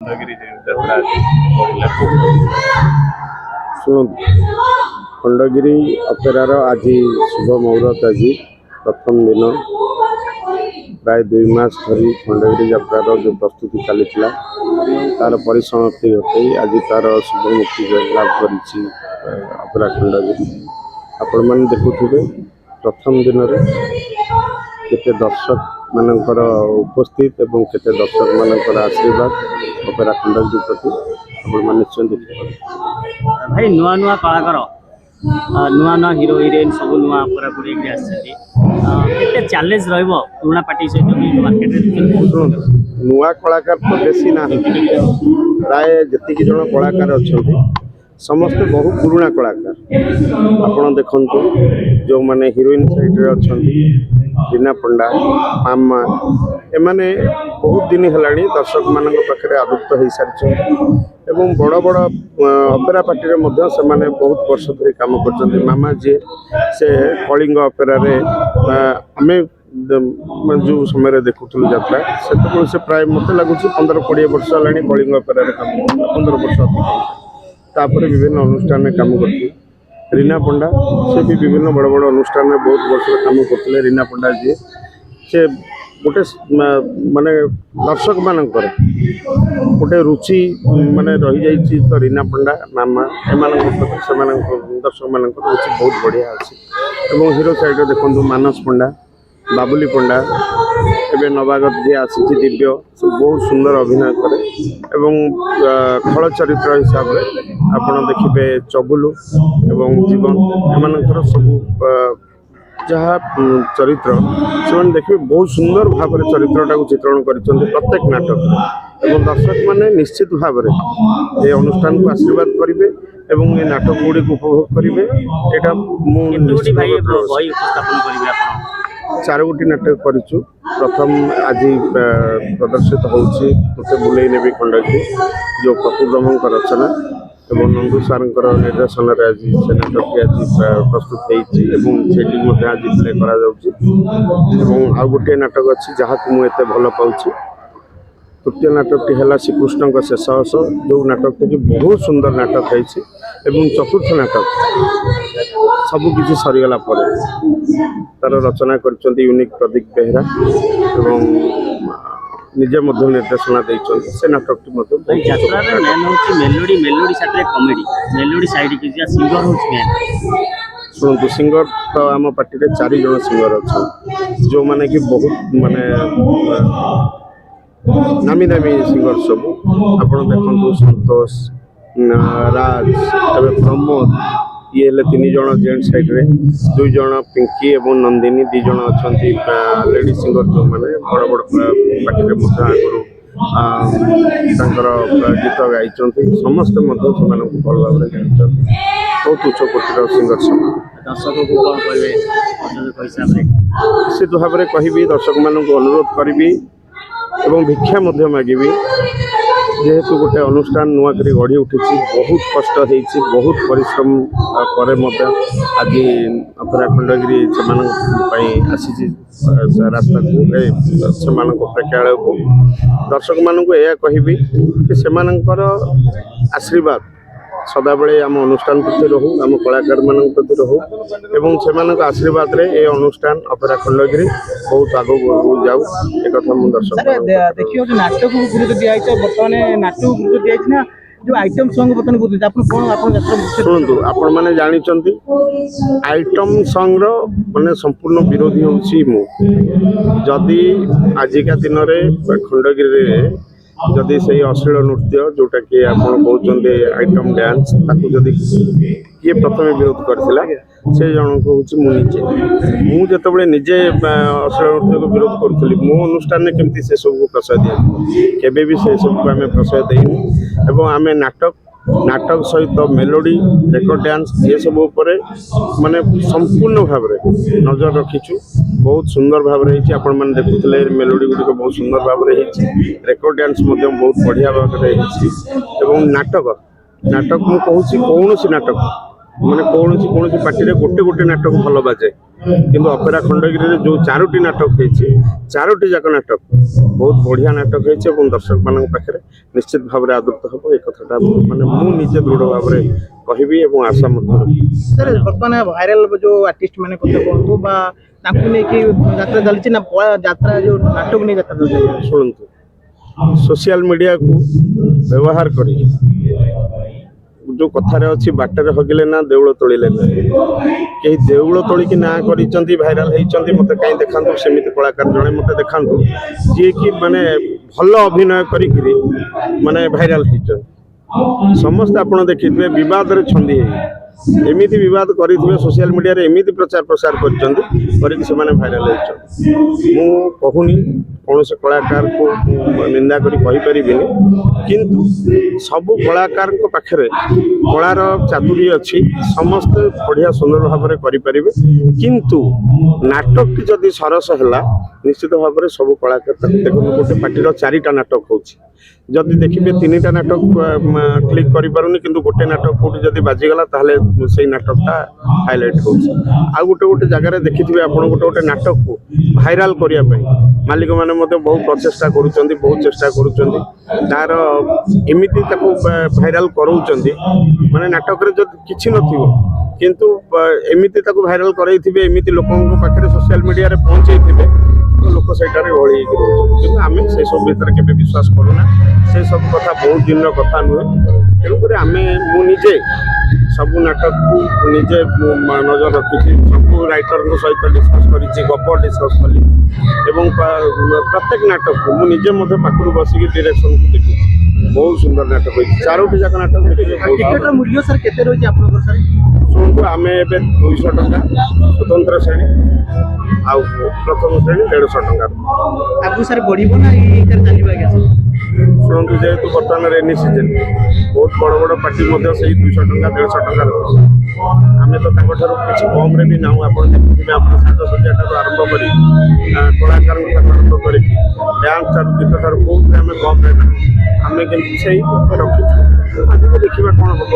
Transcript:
ଖଣ୍ଡଗିରି ଯାତ୍ରା ପଡ଼ିଲା। ଶୁଣନ୍ତୁ, ଖଣ୍ଡଗିରି ଅପେରାର ଆଜି ଶୁଭ ମୁହୂର୍ତ୍ତ। ଆଜି ପ୍ରଥମ ଦିନ। ପ୍ରାୟ 2 ମାସ ଧରି ଖଣ୍ଡଗିରି ଯାତ୍ରାର ଯେଉଁ ପ୍ରସ୍ତୁତି ଚାଲିଥିଲା ତାର ପରିସମାପ୍ତି ଘଟାଇ ଆଜି ତାର ଶୁଭ ମୁକ୍ତି ଲାଭ କରିଛି ଅପେରା ଖଣ୍ଡଗିରି। ଆପଣମାନେ ଦେଖୁଥିବେ ପ୍ରଥମ ଦିନରେ କେତେ ଦର୍ଶକ ମାନଙ୍କର ଉପସ୍ଥିତ ଏବଂ କେତେ ଦର୍ଶକ ମାନଙ୍କର ଆଶୀର୍ବାଦ ଅପେରା ଖଣ୍ଡଗିରି ପ୍ରତି ଆପଣମାନେ ନିଶ୍ଚୟ ଦେଖିପାରିବେ। ଭାଇ ନୂଆ ନୂଆ କଳାକାର ନୂଆ ନୂଆ ହିରୋ ହିରୋଇନ୍ ସବୁ ନୂଆ ପୁରାପୁରି ଆସିଛନ୍ତି, କେତେ ଚ୍ୟାଲେଞ୍ଜ ରହିବ ପୁରୁଣା ପାର୍ଟି ସହିତ ମାର୍କେଟରେ? ନୂଆ କଳାକାର ତ ବେଶୀ ନାହାନ୍ତି, ପ୍ରାୟ ଯେତିକି ଜଣ କଳାକାର ଅଛନ୍ତି ସମସ୍ତେ ବହୁ ପୁରୁଣା କଳାକାର। ଆପଣ ଦେଖନ୍ତୁ ଯେଉଁମାନେ ହିରୋଇନ୍ ସାଇଡ଼ରେ ଅଛନ୍ତି, ରୀନା ପଣ୍ଡା, ମାମା, ଏମାନେ ବହୁତ ଦିନ ହେଲାଣି ଦର୍ଶକମାନଙ୍କ ପାଖରେ ଆଦୃତ ହୋଇସାରିଛନ୍ତି ଏବଂ ବଡ଼ ବଡ଼ ଅପେରା ପାର୍ଟିରେ ମଧ୍ୟ ସେମାନେ ବହୁତ ବର୍ଷ ଧରି କାମ କରିଛନ୍ତି। ମାମା ଯିଏ, ସେ କଳିଙ୍ଗ ଅପେରାରେ ଆମେ ଯେଉଁ ସମୟରେ ଦେଖୁଥିଲୁ ଯାତ୍ରା, ସେତେବେଳେ ସେ ପ୍ରାୟ ମୋତେ ଲାଗୁଛି 15-20 ବର୍ଷ ହେଲାଣି କଳିଙ୍ଗ ଅପେରାରେ କାମ କରୁଥିଲା, 15 ବର୍ଷ ଅଧିକ। ତାପରେ ବିଭିନ୍ନ ଅନୁଷ୍ଠାନରେ କାମ କରିଥିଲେ। ରୀନା ପଣ୍ଡା, ସେ ବି ବିଭିନ୍ନ ବଡ଼ ବଡ଼ ଅନୁଷ୍ଠାନରେ ବହୁତ ବର୍ଷ କାମ କରୁଥିଲେ। ରୀନା ପଣ୍ଡା ଯିଏ, ସେ ଗୋଟେ ମାନେ ଦର୍ଶକମାନଙ୍କର ଗୋଟେ ରୁଚି ମାନେ ରହିଯାଇଛି। ତ ରୀନା ପଣ୍ଡା, ମାମା, ଏମାନଙ୍କ ପ୍ରତି ସେମାନଙ୍କ ଦର୍ଶକମାନଙ୍କର ରୁଚି ବହୁତ ବଢ଼ିଆ ଅଛି। ଏବଂ ହିରୋ ସାଇଡ଼ରେ ଦେଖନ୍ତୁ ମାନସ ପଣ୍ଡା, ବାବୁଲି ପଣ୍ଡା, ଏବେ ନବାଗତ ଯିଏ ଆସିଛି ଦିବ୍ୟ, ସେ ବହୁତ ସୁନ୍ଦର ଅଭିନୟ କରେ ଏବଂ ଖଳ ଚରିତ୍ର ହିସାବରେ ଆପଣ ଦେଖିବେ ଚଗୁଲୁ ଏବଂ ଜୀବନ, ଏମାନଙ୍କର ସବୁ ଯାହା ଚରିତ୍ର ସେମାନେ ଦେଖିବେ ବହୁତ ସୁନ୍ଦର ଭାବରେ ଚରିତ୍ରଟାକୁ ଚିତ୍ରଣ କରିଛନ୍ତି ପ୍ରତ୍ୟେକ ନାଟକରେ। ଏବଂ ଦର୍ଶକମାନେ ନିଶ୍ଚିତ ଭାବରେ ଏ ଅନୁଷ୍ଠାନକୁ ଆଶୀର୍ବାଦ କରିବେ ଏବଂ ଏ ନାଟକ ଗୁଡ଼ିକୁ ଉପଭୋଗ କରିବେ। ଏଇଟା ମୁଁ ବହି ଉପସ୍ଥାପନ କରିବେ ଆପଣ? 4ଗୋଟି ନାଟକ କରିଛୁ। ପ୍ରଥମ ଆଜି ପ୍ରଦର୍ଶିତ ହେଉଛି ମୋତେ ବୁଲେଇ ନେବି ଖଣ୍ଡଗିରି, ଯେଉଁ ପପୁ ବ୍ରହ୍ମଙ୍କ ରଚନା ଏବଂ ନନ୍ଦୁ ସାର୍ଙ୍କର ନିର୍ଦ୍ଦେଶନାରେ ଆଜି ସେ ନାଟକଟି ଆଜି ପ୍ରସ୍ତୁତ ହେଇଛି ଏବଂ ସେଠି ମଧ୍ୟ ଆଜି ପ୍ଲେ କରାଯାଉଛି। ଏବଂ ଆଉ ଗୋଟିଏ ନାଟକ ଅଛି ଯାହାକୁ ମୁଁ ଏତେ ଭଲ ପାଉଛି। ତୃତୀୟ ନାଟକଟି ହେଲା ଶ୍ରୀକୃଷ୍ଣଙ୍କ ଶେଷ ହସ, ଯେଉଁ ନାଟକଟି ବହୁତ ସୁନ୍ଦର ନାଟକ ହେଇଛି। ଏବଂ ଚତୁର୍ଥ ନାଟକ ସବୁକିଛି ସରିଗଲା ପରେ, ତାର ରଚନା କରିଛନ୍ତି ୟୁନିକ୍ ପ୍ରଦୀପ ବେହେରା ଏବଂ ନିଜେ ମଧ୍ୟ ନିର୍ଦ୍ଦେଶନା ଦେଇଛନ୍ତି। ସେ ନାଟକଟି ମଧ୍ୟ ଯାତ୍ରାରେ ମେନ୍ ହେଉଛି ମେଲୋଡ଼ି, ମେଲୋଡ଼ି ସାଥିରେ କମେଡ଼ି, ମେଲୋଡ଼ି ସାଇଡ଼୍ ସିଙ୍ଗର ହେଉଛି ମେନ୍। ଶୁଣନ୍ତୁ, ସିଙ୍ଗର ତ ଆମ ପାର୍ଟିରେ 4 ଜଣ ସିଙ୍ଗର ଅଛନ୍ତି, ଯେଉଁମାନେ କି ବହୁତ ମାନେ ନାମୀ ଦାମୀ ସିଙ୍ଗର ସବୁ। ଆପଣ ଦେଖନ୍ତୁ ସନ୍ତୋଷ, ରାଜ, ଏବେ ପ୍ରମୋଦ, ଇଏ ହେଲେ 3 ଜଣ ଜେଣ୍ଟ ସାଇଡ଼ରେ, 2 ଜଣ ପିଙ୍କି ଏବଂ ନନ୍ଦିନୀ, 2 ଜଣ ଅଛନ୍ତି ଲେଡି ସିଙ୍ଗର, ଯେଉଁମାନେ ବଡ଼ ବଡ଼ ପାର୍ଟିରେ ମଧ୍ୟ ଆଗରୁ ତାଙ୍କର ଗୀତ ଗାଇଛନ୍ତି। ସମସ୍ତେ ମଧ୍ୟ ସେମାନଙ୍କୁ ଭଲ ଭାବରେ ଜାଣିଛନ୍ତି। ବହୁତ ଉଚ୍ଚ କୋଟିର ସିଙ୍ଗର ସେମାନେ। ଦର୍ଶକଙ୍କୁ କ'ଣ କହିବେ ପ୍ରଯୋଜକ ହିସାବରେ? ନିଶ୍ଚିତ ଭାବରେ କହିବି, ଦର୍ଶକମାନଙ୍କୁ ଅନୁରୋଧ କରିବି ଏବଂ ଭିକ୍ଷା ମଧ୍ୟ ମାଗିବି। ଯେହେତୁ ଗୋଟେ ଅନୁଷ୍ଠାନ ନୂଆ କରି ଗଢ଼ି ଉଠିଛି, ବହୁତ କଷ୍ଟ ହେଇଛି, ବହୁତ ପରିଶ୍ରମ ପରେ ମଧ୍ୟ ଆଜି ଅପେରା ଖଣ୍ଡଗିରି ସେମାନଙ୍କ ପାଇଁ ଆସିଛି ରାସ୍ତାକୁ, ସେମାନଙ୍କ ପ୍ରେକ୍ଷାଳୟକୁ। ଦର୍ଶକମାନଙ୍କୁ ଏହା କହିବି କି ସେମାନଙ୍କର ଆଶୀର୍ବାଦ ସଦାବେଳେ ଆମ ଅନୁଷ୍ଠାନ ପ୍ରତି ରହୁ, ଆମ କଳାକାରମାନଙ୍କ ପ୍ରତି ରହୁ ଏବଂ ସେମାନଙ୍କ ଆଶୀର୍ବାଦରେ ଏ ଅନୁଷ୍ଠାନ ଅପେରା ଖଣ୍ଡଗିରି ବହୁତ ଆଗକୁ ଯାଉ, ଏକଥା ମୁଁ ଦର୍ଶକ ଦେଖିବାକୁ ନାଟକକୁ ଗୁରୁତ୍ୱ ଦିଆଯାଇଛି। ବର୍ତ୍ତମାନ ନାଟକକୁ ଗୁରୁତ୍ୱ ଦିଆଯାଇଛି ନା ଯେଉଁ ଆଇଟମ୍ ସଙ୍ଗ୍ ବର୍ତ୍ତମାନ ଗୁରୁତ୍ୱ, ଆପଣ କ'ଣ ଆପଣ ଶୁଣନ୍ତୁ, ଆପଣମାନେ ଜାଣିଛନ୍ତି ଆଇଟମ୍ ସଙ୍ଗ୍ର ମାନେ ସମ୍ପୂର୍ଣ୍ଣ ବିରୋଧୀ ହେଉଛି ମୁଁ। ଯଦି ଆଜିକା ଦିନରେ ଖଣ୍ଡଗିରିରେ ଯଦି ସେଇ ଅଶ୍ଳୀଳ ନୃତ୍ୟ ଯେଉଁଟାକି ଆପଣ କହୁଛନ୍ତି ଆଇଟମ୍ ଡ୍ୟାନ୍ସ, ତାକୁ ଯଦି କିଏ ପ୍ରଥମେ ବିରୋଧ କରିଥିଲା, ସେ ଜଣକ ହେଉଛି ମୁଁ ନିଜେ। ମୁଁ ଯେତେବେଳେ ନିଜେ ଅଶ୍ଳୀଳ ନୃତ୍ୟକୁ ବିରୋଧ କରୁଥିଲି, ମୋ ଅନୁଷ୍ଠାନରେ କେମିତି ସେସବୁକୁ ପ୍ରଶୟ ଦିଆଯିବ? କେବେ ବି ସେସବୁକୁ ଆମେ ପ୍ରଶୟ ଦେଇନୁ ଏବଂ ଆମେ ନାଟକ ସହିତ ମେଲୋଡ଼ି, ରେକର୍ଡ଼ ଡ୍ୟାନ୍ସ ଏସବୁ ଉପରେ ମାନେ ସମ୍ପୂର୍ଣ୍ଣ ଭାବରେ ନଜର ରଖିଛୁ। ବହୁତ ସୁନ୍ଦର ଭାବରେ ହେଇଛି। ଆପଣମାନେ ଦେଖୁଥିଲେ ମେଲୋଡ଼ି ଗୁଡ଼ିକ ବହୁତ ସୁନ୍ଦର ଭାବରେ ହେଇଛି, ରେକର୍ଡ଼ ଡ୍ୟାନ୍ସ ମଧ୍ୟ ବହୁତ ବଢ଼ିଆ ଭାବରେ ହେଇଛି। ଏବଂ ନାଟକ ମୁଁ କହୁଛି, କୌଣସି ନାଟକ ମାନେ କୌଣସି ପାର୍ଟିରେ ଗୋଟେ ନାଟକ ଭଲ ବାଜେ, କିନ୍ତୁ ଅପେରା ଖଣ୍ଡଗିରିରେ ଯେଉଁ 4ଟି ନାଟକ ହେଇଛି 4ଟି ଯାକ ନାଟକ ବହୁତ ବଢ଼ିଆ ନାଟକ ହେଇଛି ଏବଂ ଦର୍ଶକମାନଙ୍କ ପାଖରେ ନିଶ୍ଚିତ ଭାବରେ ଆଦୃତ ହେବ ଏ କଥାଟା ମାନେ ମୁଁ ନିଜେ ଦୃଢ଼ ଭାବରେ କହିବି ଏବଂ ଆଶା ମଧ୍ୟ ରଖିବି। ସାର୍ ବର୍ତ୍ତମାନ ଭାଇରାଲ ଯେଉଁ ଆର୍ଟିଷ୍ଟ ମାନେ କଥା କୁହନ୍ତୁ ବା ତାଙ୍କୁ ନେଇକି ଯାତ୍ରା ଚାଲିଛି ନା ଯାତ୍ରା ଯେଉଁ ନାଟକ ନେଇ ଯାତ୍ରା ଚାଲିଛି? ଶୁଣନ୍ତୁ, ସୋସିଆଲ ମିଡ଼ିଆକୁ ବ୍ୟବହାର କରି ଯେଉଁ କଥାରେ ଅଛି ବାଟରେ ହଗିଲେ ନା ଦେଉଳ ତୋଳିଲେ ନା, କେହି ଦେଉଳ ତୋଳିକି ନାଁ କରିଛନ୍ତି ଭାଇରାଲ ହେଇଛନ୍ତି ମୋତେ କାହିଁ ଦେଖାନ୍ତୁ ସେମିତି କଳାକାର ଜଣେ ମୋତେ ଦେଖାନ୍ତୁ ଯିଏକି ମାନେ ଭଲ ଅଭିନୟ କରିକିରି ମାନେ ଭାଇରାଲ ହେଇଛନ୍ତି। ସମସ୍ତେ ଆପଣ ଦେଖିଥିବେ ବିବାଦରେ ଛନ୍ଦି ହେଇ ଏମିତି ବିବାଦ କରିଥିବେ ସୋସିଆଲ ମିଡ଼ିଆରେ ଏମିତି ପ୍ରଚାର ପ୍ରସାର କରିଛନ୍ତି କରିକି ସେମାନେ ଭାଇରାଲ ହେଇଛନ୍ତି। ମୁଁ କହୁନି କୌଣସି କଳାକାରକୁ ନିନ୍ଦା କରି କହିପାରିବିନି, କିନ୍ତୁ ସବୁ କଳାକାରଙ୍କ ପାଖରେ କଳାର ଚାତୁରୀ ଅଛି, ସମସ୍ତେ ବଢ଼ିଆ ସୁନ୍ଦର ଭାବରେ କରିପାରିବେ। କିନ୍ତୁ ନାଟକଟି ଯଦି ସରସ ହେଲା ନିଶ୍ଚିତ ଭାବରେ ସବୁ କଳାକାର ତାକୁ ଦେଖନ୍ତୁ। ଗୋଟେ ପାର୍ଟିର 4ଟା ନାଟକ ହେଉଛି, ଯଦି ଦେଖିବେ 3ଟା ନାଟକ କ୍ଲିକ୍ କରିପାରୁନି କିନ୍ତୁ ଗୋଟେ ନାଟକ କେଉଁଠି ଯଦି ବାଜିଗଲା ତାହେଲେ ସେଇ ନାଟକଟା ହାଇଲାଇଟ୍ ହେଉଛି। ଆଉ ଗୋଟେ ଜାଗାରେ ଦେଖିଥିବେ ଆପଣ ଗୋଟେ ନାଟକକୁ ଭାଇରାଲ କରିବା ପାଇଁ ମାଲିକମାନେ ମଧ୍ୟ ବହୁ ପ୍ରଚେଷ୍ଟା କରୁଛନ୍ତି, ବହୁତ ଚେଷ୍ଟା କରୁଛନ୍ତି। ତାର ଏମିତି ତାକୁ ଭାଇରାଲ କରାଉଛନ୍ତି ମାନେ ନାଟକରେ ଯଦି କିଛି ନଥିବ କିନ୍ତୁ ଏମିତି ତାକୁ ଭାଇରାଲ କରାଇଥିବେ, ଏମିତି ଲୋକଙ୍କ ପାଖରେ ସୋସିଆଲ ମିଡ଼ିଆରେ ପହଞ୍ଚେଇଥିବେ ଲୋକ ସେଇଟାରେ ଗହଳି ହେଇକି ରହୁଛନ୍ତି। କିନ୍ତୁ ଆମେ ସେସବୁ ଭିତରେ କେବେ ବିଶ୍ୱାସ କରୁନା, ସେସବୁ କଥା ବହୁତ ଦିନର କଥା ନୁହେଁ। ତେଣୁକରି ମୁଁ ନିଜେ ସବୁ ନାଟକକୁ ନିଜେ ନଜର ରଖିଛି, ସବୁ ରାଇଟରଙ୍କ ସହିତ ଡିସ୍କସ୍ କରିଛି, ଗପ ଡିସ୍କସ୍ କଲି ଏବଂ ପ୍ରତ୍ୟେକ ନାଟକକୁ ମୁଁ ନିଜେ ମଧ୍ୟ ପାଖରୁ ବସିକି ଡିରେକ୍ସନକୁ ଦେଖିଛି। ବହୁତ ସୁନ୍ଦର ନାଟକ ହେଇଛି, 4ଟି ଯାକ ନାଟକ ଟିକେଟର ମୂଲ୍ୟ ସାର୍ କେତେ ରହିଛି ଆପଣଙ୍କର ସାର୍? ଶୁଣନ୍ତୁ, ଆମେ ଏବେ 200 ଟଙ୍କା ସ୍ୱତନ୍ତ୍ର ଶ୍ରେଣୀ ଆଉ ପ୍ରଥମ ଶ୍ରେଣୀ 150 ଟଙ୍କା। ଆଗକୁ ସାର୍ ବଢ଼ିବ ନା ଏଇଟାରେ ଚାଲିବ ଆଜ୍ଞା ସାର୍? ଶୁଣନ୍ତୁ, ଯେହେତୁ ବର୍ତ୍ତମାନ ରେନି ସିଜନ୍ ବହୁତ ବଡ଼ ପାର୍ଟି ମଧ୍ୟ ସେଇ 200 ଟଙ୍କା 150 ଟଙ୍କା ରହୁଛି। ଆମେ ତ ତାଙ୍କଠାରୁ କିଛି କମ୍ରେ ବି ନାହୁଁ। ଆପଣ ଦେଖିଥିବେ ଆମର ସାଜସଜ୍ଜାଠାରୁ ଆରମ୍ଭ କରି କଳାକାରଙ୍କ ଠାରୁ ଆରମ୍ଭ କରିକି ଡ୍ୟାନ୍ସ ଠାରୁ ଗୀତ ଠାରୁ କୋଉଥିରେ ଆମେ କମ୍ରେ ନାହୁଁ। ଆମେ କିନ୍ତୁ ସେଇ ରଖିଛୁ। ଆଗକୁ ଦେଖିବା କ'ଣ ହେବ।